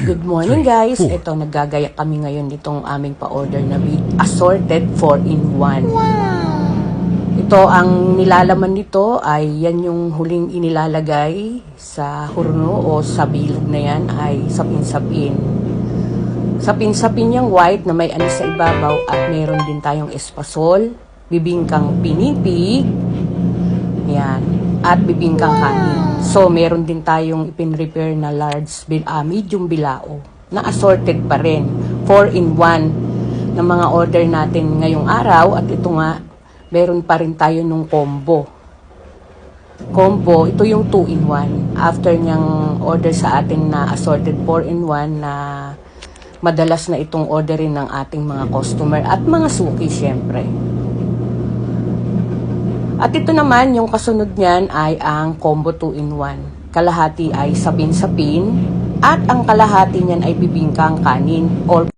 Good morning guys! Ito, naggagaya kami ngayon nitong aming pa-order na assorted 4-in-1. Ito, ang nilalaman nito ay yan yung huling inilalagay sa hurno o sa bilog na yan ay sapin-sapin. Sapin-sapin yung white na may anis sa ibabaw at meron din tayong espasol, bibingkang pinipig, yan, at bibingkang kanin. So, meron din tayong ipin-repair na medium bilao na assorted pa rin. 4-in-1 na mga order natin ngayong araw. At ito nga, meron pa rin tayo nung combo. Ito yung 2-in-1. After niyang order sa atin na assorted 4-in-1 na madalas na itong orderin ng ating mga customer at mga suki syempre. At ito naman, yung kasunod niyan ay ang combo 2-in-1. Kalahati ay sapin-sapin at ang kalahati niyan ay bibingkang kanin or